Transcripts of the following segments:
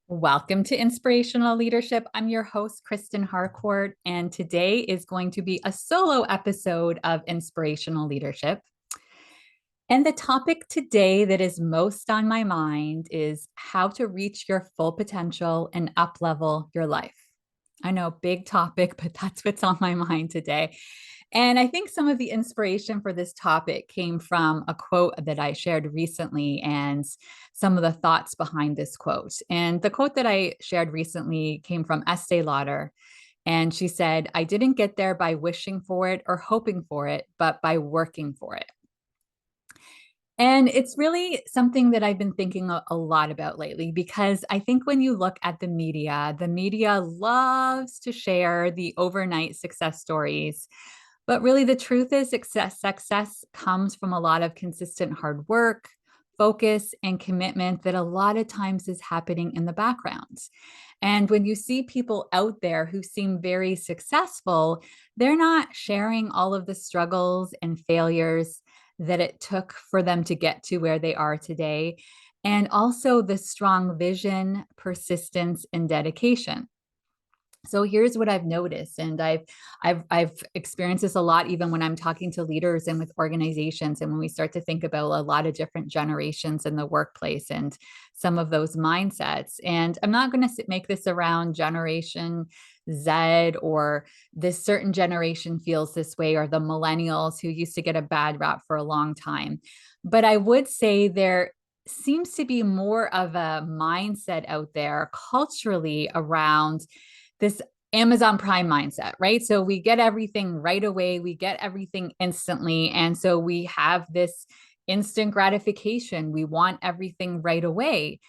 Welcome to Inspirational Leadership. I'm your host, Kristen Harcourt, and today is going to be a solo episode of Inspirational Leadership. And the topic today that is most on my mind is how to reach your full potential and uplevel your life. I know, big topic, but that's what's on my mind today. And I think some of the inspiration for this topic came from a quote that I shared recently and some of the thoughts behind this quote. And the quote that I shared recently came from Estee Lauder. And she said, "I didn't get there by wishing for it or hoping for it, but by working for it." And it's really something that I've been thinking a lot about lately, because I think when you look at the media loves to share the overnight success stories. But really, the truth is success comes from a lot of consistent hard work, focus, and commitment that a lot of times is happening in the background. And when you see people out there who seem very successful, they're not sharing all of the struggles and failures that it took for them to get to where they are today, and also the strong vision, persistence, and dedication. So here's what I've noticed, and I've experienced this a lot, even when I'm talking to leaders and with organizations, and when we start to think about a lot of different generations in the workplace and some of those mindsets. And I'm not going to make this around Generation Z or this certain generation feels this way, or the millennials who used to get a bad rap for a long time. But I would say there seems to be more of a mindset out there culturally around this Amazon Prime mindset, right? So we get everything right away, we get everything instantly. And so we have this instant gratification. We want everything right away.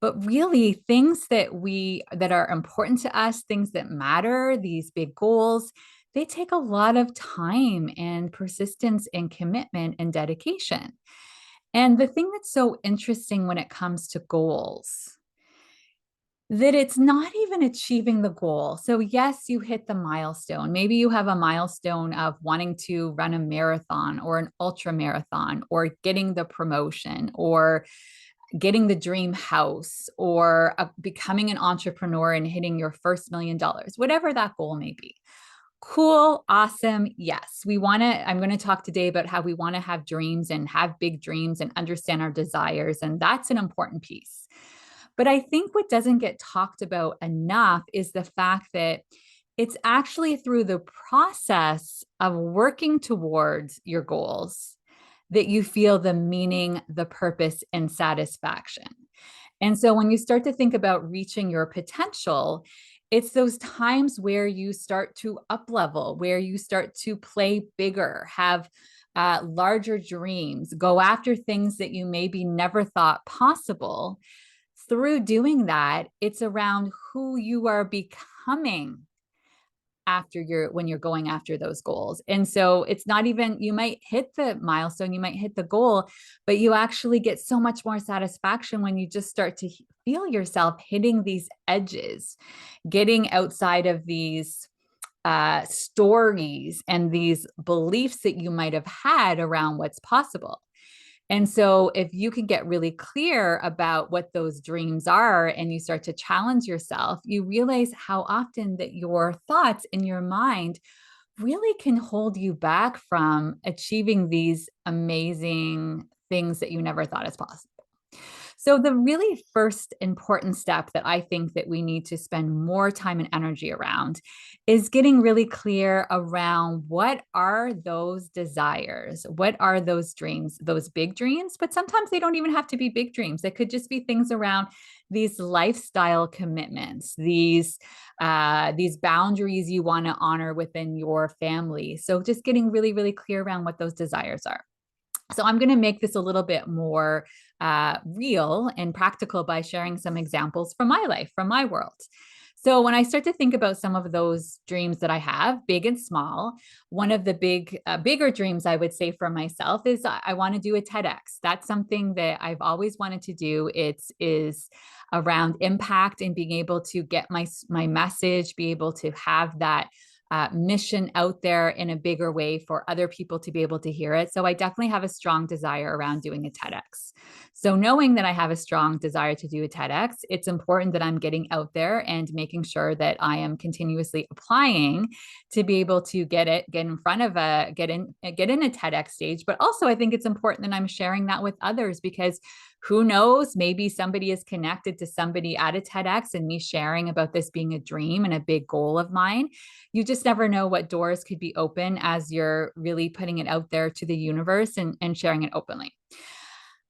But really, things that are important to us, things that matter, these big goals, they take a lot of time and persistence and commitment and dedication. And the thing that's so interesting when it comes to goals, that it's not even achieving the goal. So, yes, you hit the milestone. Maybe you have a milestone of wanting to run a marathon or an ultra marathon, or getting the promotion, or getting the dream house, or becoming an entrepreneur and hitting your first $1 million, whatever that goal may be. Cool, awesome. Yes, I'm going to talk today about how we want to have dreams and have big dreams and understand our desires. And that's an important piece. But I think what doesn't get talked about enough is the fact that it's actually through the process of working towards your goals that you feel the meaning, the purpose, and satisfaction. And so when you start to think about reaching your potential, it's those times where you start to up level, where you start to play bigger, have larger dreams, go after things that you maybe never thought possible. Through doing that, it's around who you are becoming when you're going after those goals. And so it's not even, you might hit the milestone, you might hit the goal, but you actually get so much more satisfaction when you just start to feel yourself hitting these edges, getting outside of these stories and these beliefs that you might have had around what's possible. And so if you can get really clear about what those dreams are and you start to challenge yourself, you realize how often that your thoughts in your mind really can hold you back from achieving these amazing things that you never thought is possible. So the really first important step that I think that we need to spend more time and energy around is getting really clear around what are those desires? What are those dreams, those big dreams? But sometimes they don't even have to be big dreams. They could just be things around these lifestyle commitments, these boundaries you want to honor within your family. So just getting really, really clear around what those desires are. So I'm going to make this a little bit more real and practical by sharing some examples from my life, from my world. So when I start to think about some of those dreams that I have, big and small, one of the bigger dreams I would say for myself is I want to do a TEDx. That's something that I've always wanted to do. It is around impact and being able to get my message, be able to have that mission out there in a bigger way for other people to be able to hear it. So I definitely have a strong desire around doing a TEDx. So knowing that I have a strong desire to do a TEDx, it's important that I'm getting out there and making sure that I am continuously applying to be able to get in front of get in a TEDx stage. But also I think it's important that I'm sharing that with others, because who knows, maybe somebody is connected to somebody at a TEDx, and me sharing about this being a dream and a big goal of mine. You just never know what doors could be open as you're really putting it out there to the universe and sharing it openly.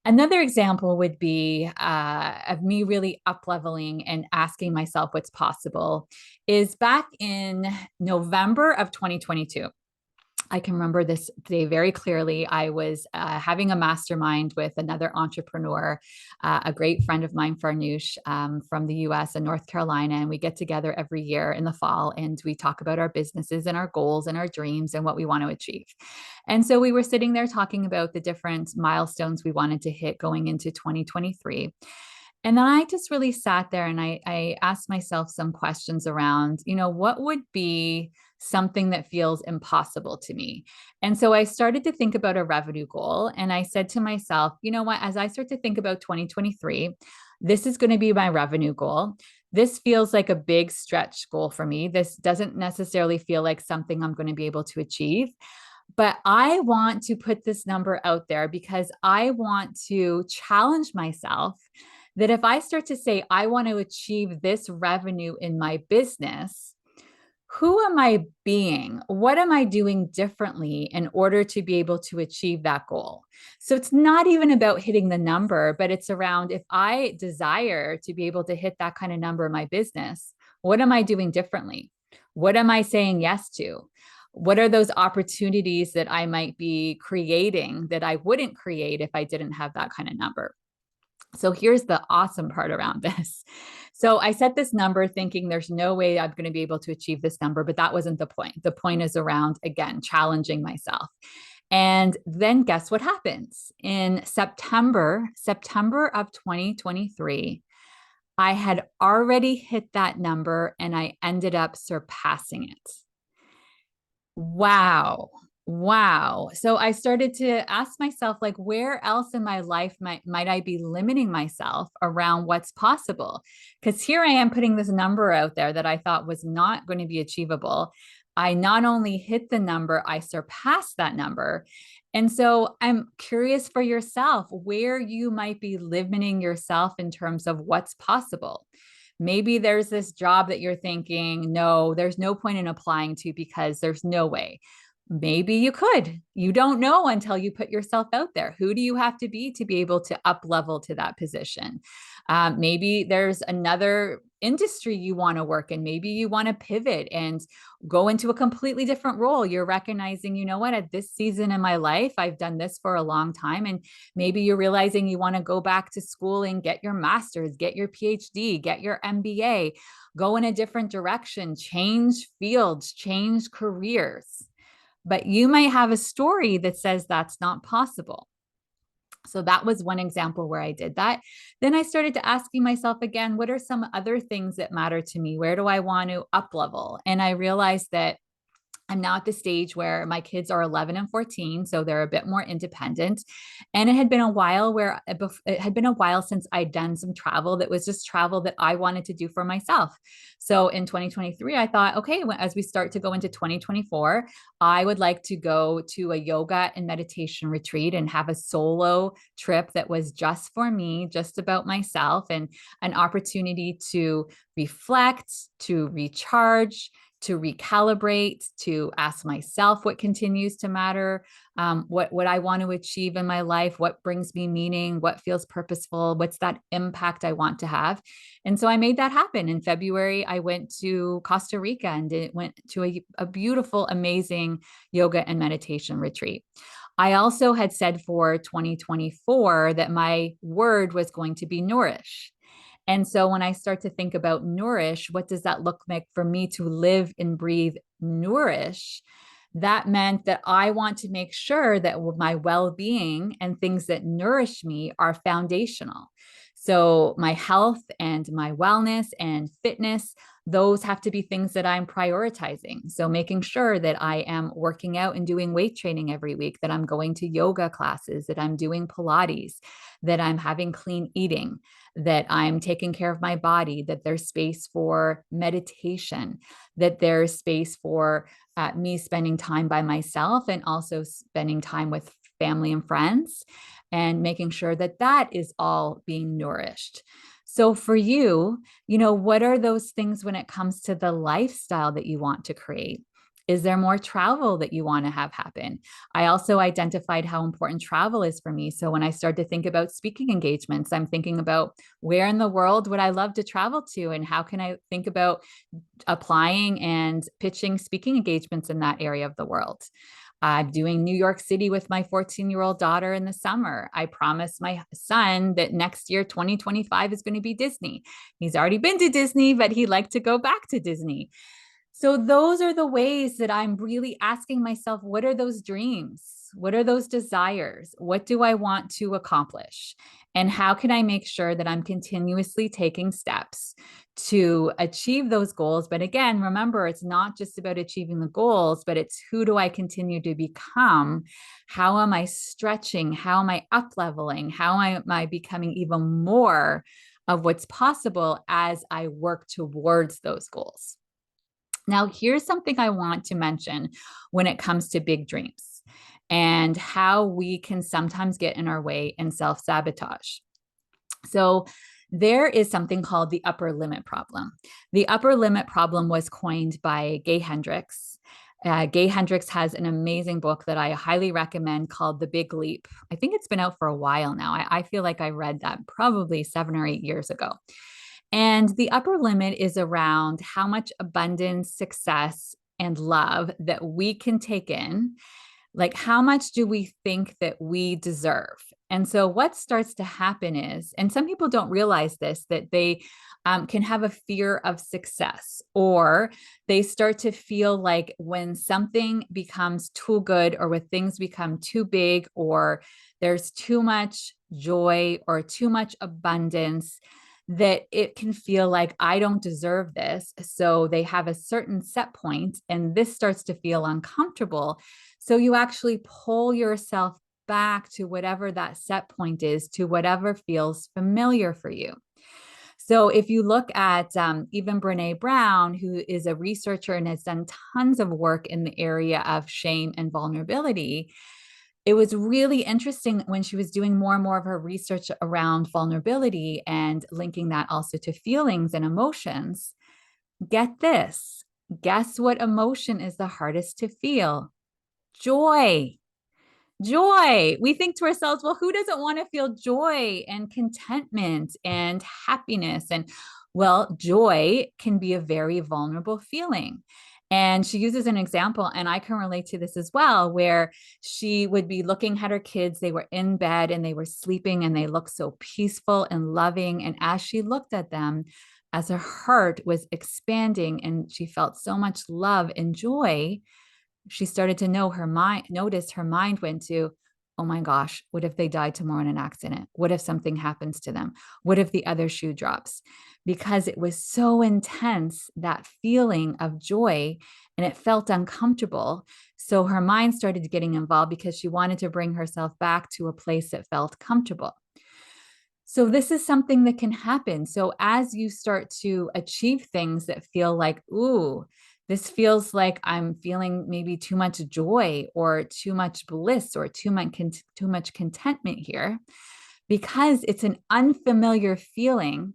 Another example would be of me really up-leveling and asking myself what's possible is back in November of 2022. I can remember this day very clearly. I was having a mastermind with another entrepreneur, a great friend of mine, Farnoosh, from the US and North Carolina. And we get together every year in the fall and we talk about our businesses and our goals and our dreams and what we want to achieve. And so we were sitting there talking about the different milestones we wanted to hit going into 2023. And then I just really sat there and I asked myself some questions around, what would be something that feels impossible to me? And so I started to think about a revenue goal. And I said to myself, you know what, as I start to think about 2023, this is going to be my revenue goal. This feels like a big stretch goal for me. This doesn't necessarily feel like something I'm going to be able to achieve. But I want to put this number out there because I want to challenge myself that if I start to say, I want to achieve this revenue in my business, who am I being? What am I doing differently in order to be able to achieve that goal? So it's not even about hitting the number, but it's around, if I desire to be able to hit that kind of number in my business, what am I doing differently? What am I saying yes to? What are those opportunities that I might be creating that I wouldn't create if I didn't have that kind of number? So here's the awesome part around this. So I set this number thinking there's no way I'm going to be able to achieve this number, but that wasn't the point. The point is around, again, challenging myself. And then guess what happens? In September of 2023, I had already hit that number and I ended up surpassing it. Wow. Wow. So I started to ask myself, like, where else in my life might I be limiting myself around what's possible? Because here I am putting this number out there that I thought was not going to be achievable. I not only hit the number, I surpassed that number. And so I'm curious for yourself where you might be limiting yourself in terms of what's possible. Maybe there's this job that you're thinking, no, there's no point in applying to because there's no way. Maybe you could. You don't know until you put yourself out there. Who do you have to be able to up level to that position? Maybe there's another industry you want to work in. Maybe you want to pivot and go into a completely different role. You're recognizing, you know what, at this season in my life, I've done this for a long time. And maybe you're realizing you want to go back to school and get your master's, get your PhD, get your MBA, go in a different direction, change fields, change careers. But you might have a story that says that's not possible. So that was one example where I did that. Then I started to asking myself again, what are some other things that matter to me? Where do I want to up level? And I realized that I'm now at the stage where my kids are 11 and 14, so they're a bit more independent. And it had been a while since I'd done some travel that was just travel that I wanted to do for myself. So in 2023, I thought, okay, as we start to go into 2024, I would like to go to a yoga and meditation retreat and have a solo trip that was just for me, just about myself, and an opportunity to reflect, to recharge, to recalibrate, to ask myself what continues to matter, what I want to achieve in my life, what brings me meaning, what feels purposeful, what's that impact I want to have. And so I made that happen. In February, I went to Costa Rica and went to a beautiful, amazing yoga and meditation retreat. I also had said for 2024 that my word was going to be nourish. And so when I start to think about nourish, what does that look like for me to live and breathe nourish? That meant that I want to make sure that my well-being and things that nourish me are foundational. So my health and my wellness and fitness, those have to be things that I'm prioritizing. So making sure that I am working out and doing weight training every week, that I'm going to yoga classes, that I'm doing Pilates, that I'm having clean eating, that I'm taking care of my body, that there's space for meditation, that there's space for me spending time by myself and also spending time with family and friends, and making sure that that is all being nourished. So for you, what are those things when it comes to the lifestyle that you want to create? Is there more travel that you want to have happen? I also identified how important travel is for me. So when I started to think about speaking engagements, I'm thinking about where in the world would I love to travel to, and how can I think about applying and pitching speaking engagements in that area of the world. I'm doing New York City with my 14-year-old daughter in the summer. I promised my son that next year, 2025, is going to be Disney. He's already been to Disney, but he'd like to go back to Disney. So those are the ways that I'm really asking myself, what are those dreams? What are those desires? What do I want to accomplish? And how can I make sure that I'm continuously taking steps to achieve those goals? But again, remember, it's not just about achieving the goals, but it's who do I continue to become? How am I stretching? How am I up leveling? How am I becoming even more of what's possible as I work towards those goals? Now, here's something I want to mention when it comes to big dreams and how we can sometimes get in our way and self-sabotage. So there is something called the upper limit problem. The upper limit problem was coined by Gay Hendricks. Gay Hendricks has an amazing book that I highly recommend called The Big Leap. I think it's been out for a while now. I feel like I read that probably 7 or 8 years ago. And the upper limit is around how much abundance, success, and love that we can take in. Like, how much do we think that we deserve? And so what starts to happen is, and some people don't realize this, that they can have a fear of success, or they start to feel like when something becomes too good, or when things become too big, or there's too much joy or too much abundance, that it can feel like I don't deserve this. So they have a certain set point, and this starts to feel uncomfortable. So you actually pull yourself back to whatever that set point is, to whatever feels familiar for you. So if you look at even Brene Brown, who is a researcher and has done tons of work in the area of shame and vulnerability, it was really interesting when she was doing more and more of her research around vulnerability and linking that also to feelings and emotions. Get this. Guess what emotion is the hardest to feel? Joy. Joy. We think to ourselves, well, who doesn't want to feel joy and contentment and happiness? And well, joy can be a very vulnerable feeling. And she uses an example, and I can relate to this as well, where she would be looking at her kids. They were in bed and they were sleeping, and they looked so peaceful and loving. And as she looked at them, as her heart was expanding and she felt so much love and joy, she started to notice her mind went to, oh my gosh, what if they die tomorrow in an accident? What if something happens to them? What if the other shoe drops? Because it was so intense, that feeling of joy, and it felt uncomfortable. So her mind started getting involved because she wanted to bring herself back to a place that felt comfortable. So this is something that can happen. So as you start to achieve things that feel like, ooh, this feels like I'm feeling maybe too much joy or too much bliss or too much contentment here, because it's an unfamiliar feeling.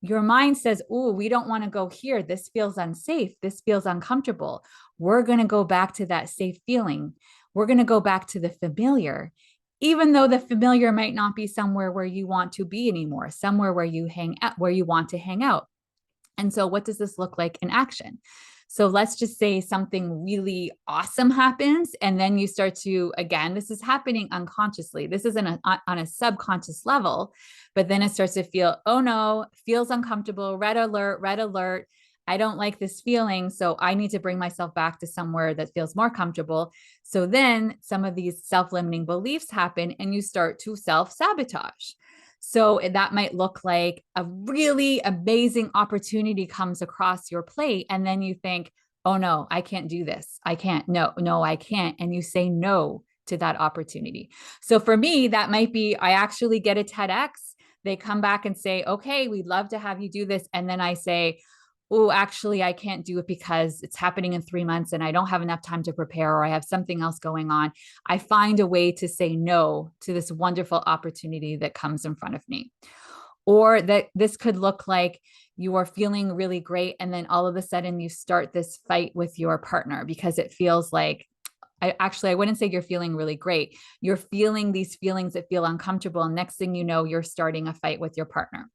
Your mind says, oh, we don't want to go here. This feels unsafe. This feels uncomfortable. We're going to go back to that safe feeling. We're going to go back to the familiar, even though the familiar might not be somewhere where you want to be anymore, somewhere where you hang out, where you want to hang out. And so what does this look like in action? So let's just say something really awesome happens, and then you start to, again, this is happening unconsciously. This isn't on a subconscious level, but then it starts to feel, oh no, feels uncomfortable, red alert, red alert. I don't like this feeling. So I need to bring myself back to somewhere that feels more comfortable. So then some of these self-limiting beliefs happen, and you start to self-sabotage. So that might look like a really amazing opportunity comes across your plate. And then you think, oh no, I can't do this. I can't. No, no, I can't. And you say no to that opportunity. So for me, that might be, I actually get a TEDx. They come back and say, okay, we'd love to have you do this. And then I say, oh, actually, I can't do it because it's happening in 3 months and I don't have enough time to prepare, or I have something else going on. I find a way to say no to this wonderful opportunity that comes in front of me. Or that this could look like you are feeling really great. And then all of a sudden you start this fight with your partner because it feels like, I wouldn't say you're feeling really great. You're feeling these feelings that feel uncomfortable. And next thing you know, you're starting a fight with your partner.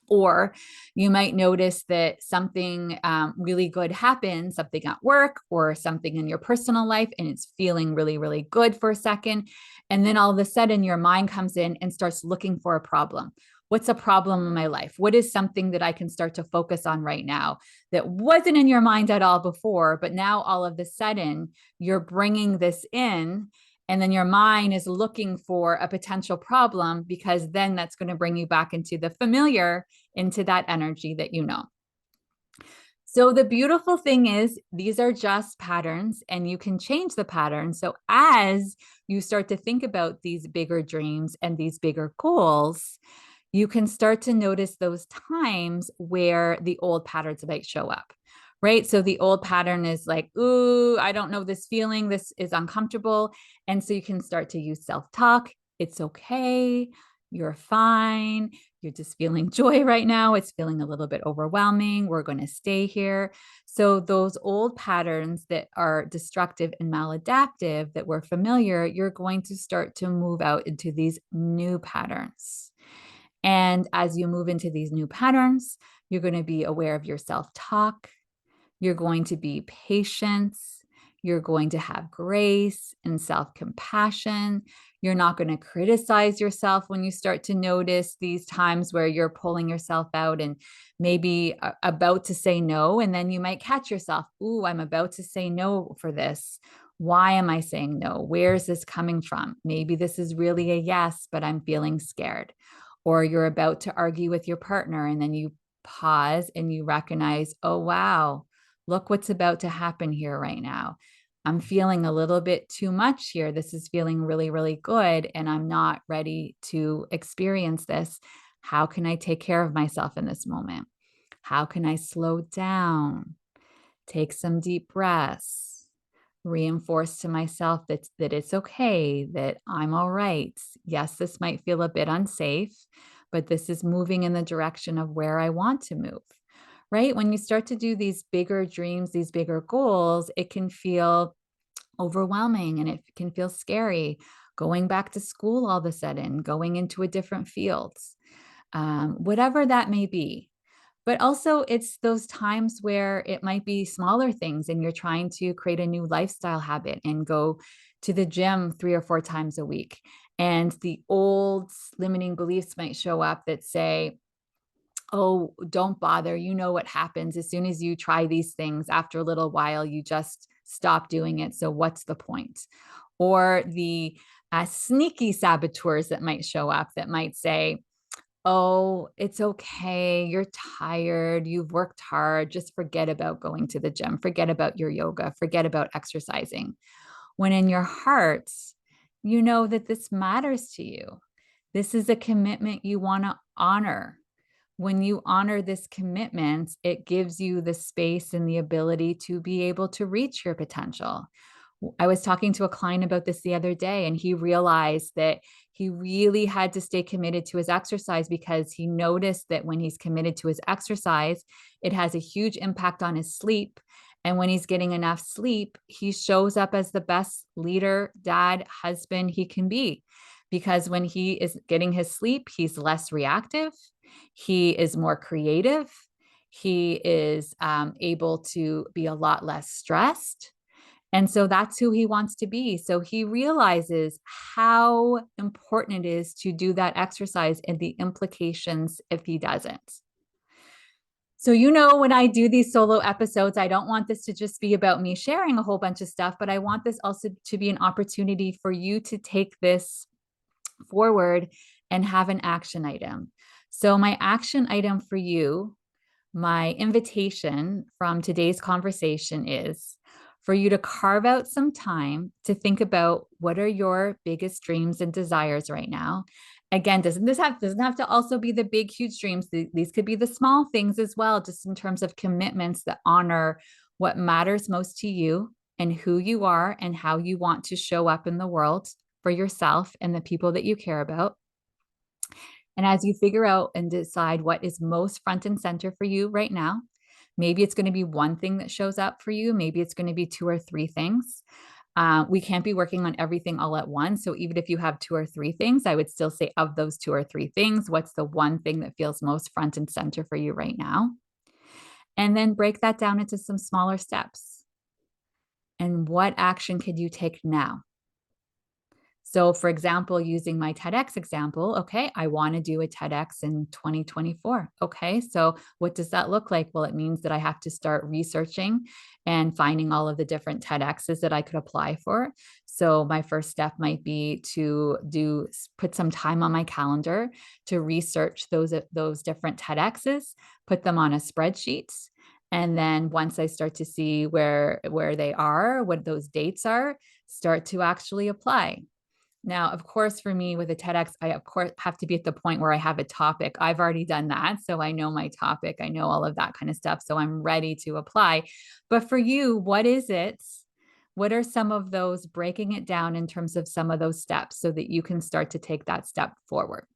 Or you might notice that something really good happens, something at work or something in your personal life, and it's feeling really, really good for a second. And then all of a sudden, your mind comes in and starts looking for a problem. What's a problem in my life? What is something that I can start to focus on right now that wasn't in your mind at all before? But now all of a sudden, you're bringing this in, and then your mind is looking for a potential problem, because then that's going to bring you back into the familiar, into that energy that you know. So the beautiful thing is, these are just patterns and you can change the pattern. So as you start to think about these bigger dreams and these bigger goals, you can start to notice those times where the old patterns might show up, right? So the old pattern is like, ooh, I don't know this feeling. This is uncomfortable. And so you can start to use self-talk. It's okay. You're fine. You're just feeling joy right now. It's feeling a little bit overwhelming. We're going to stay here. So those old patterns that are destructive and maladaptive that we're familiar, you're going to start to move out into these new patterns. And as you move into these new patterns, you're going to be aware of your self-talk. You're going to be patient. You're going to have grace and self-compassion. You're not going to criticize yourself when you start to notice these times where you're pulling yourself out and maybe about to say no. And then you might catch yourself, ooh, I'm about to say no for this. Why am I saying no? Where is this coming from? Maybe this is really a yes, but I'm feeling scared. Or you're about to argue with your partner and then you pause and you recognize, oh, wow, look what's about to happen here right now. I'm feeling a little bit too much here. This is feeling really, really good, and I'm not ready to experience this. How can I take care of myself in this moment? How can I slow down? Take some deep breaths, reinforce to myself that it's okay, that I'm all right. Yes, this might feel a bit unsafe, but this is moving in the direction of where I want to move. Right? When you start to do these bigger dreams, these bigger goals, it can feel overwhelming and it can feel scary. Going back to school all of a sudden, going into a different field, whatever that may be. But also, it's those times where it might be smaller things and you're trying to create a new lifestyle habit and go to the gym 3 or 4 times a week. And the old limiting beliefs might show up that say, oh, don't bother. You know what happens as soon as you try these things. After a little while, you just stop doing it. So what's the point? Or the sneaky saboteurs that might show up that might say, oh, it's okay. You're tired. You've worked hard. Just forget about going to the gym. Forget about your yoga. Forget about exercising. When in your heart, you know that this matters to you. This is a commitment you want to honor. When you honor this commitment, it gives you the space and the ability to be able to reach your potential. I was talking to a client about this the other day, and he realized that he really had to stay committed to his exercise because he noticed that when he's committed to his exercise, it has a huge impact on his sleep. And when he's getting enough sleep, he shows up as the best leader, dad, husband he can be. Because when he is getting his sleep, he's less reactive, he is more creative, he is able to be a lot less stressed. And so that's who he wants to be. So he realizes how important it is to do that exercise and the implications if he doesn't. So, when I do these solo episodes, I don't want this to just be about me sharing a whole bunch of stuff, but I want this also to be an opportunity for you to take this forward and have an action item. So my action item for you, my invitation from today's conversation is for you to carve out some time to think about what are your biggest dreams and desires right now. Again, doesn't have to also be the big, huge dreams. These could be the small things as well, just in terms of commitments that honor what matters most to you and who you are and how you want to show up in the world for yourself and the people that you care about. And as you figure out and decide what is most front and center for you right now, maybe it's going to be one thing that shows up for you. Maybe it's going to be two or three things. We can't be working on everything all at once. So even if you have two or three things, I would still say of those two or three things, what's the one thing that feels most front and center for you right now? And then break that down into some smaller steps. And what action could you take now? So, for example, using my TEDx example, okay, I want to do a TEDx in 2024. Okay, so what does that look like? Well, it means that I have to start researching and finding all of the different TEDx's that I could apply for. So, my first step might be to put some time on my calendar to research those different TEDx's, put them on a spreadsheet. And then once I start to see where they are, what those dates are, start to actually apply. Now, of course, for me with a TEDx, I of course have to be at the point where I have a topic. I've already done that. So I know my topic, I know all of that kind of stuff. So I'm ready to apply. But for you, what is it? What are some of those, breaking it down in terms of some of those steps so that you can start to take that step forward?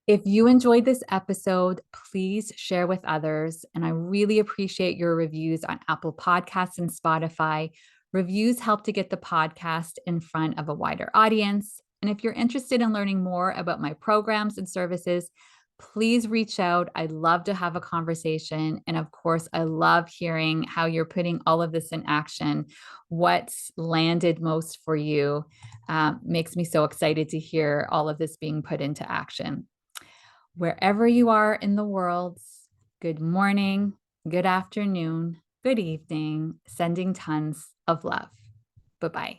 If you enjoyed this episode, please share with others. And I really appreciate your reviews on Apple Podcasts and Spotify. Reviews help to get the podcast in front of a wider audience. And if you're interested in learning more about my programs and services, please reach out. I'd love to have a conversation. And of course, I love hearing how you're putting all of this in action. What's landed most for you makes me so excited to hear all of this being put into action. Wherever you are in the world, good morning, good afternoon, good evening, sending tons of love. Bye-bye.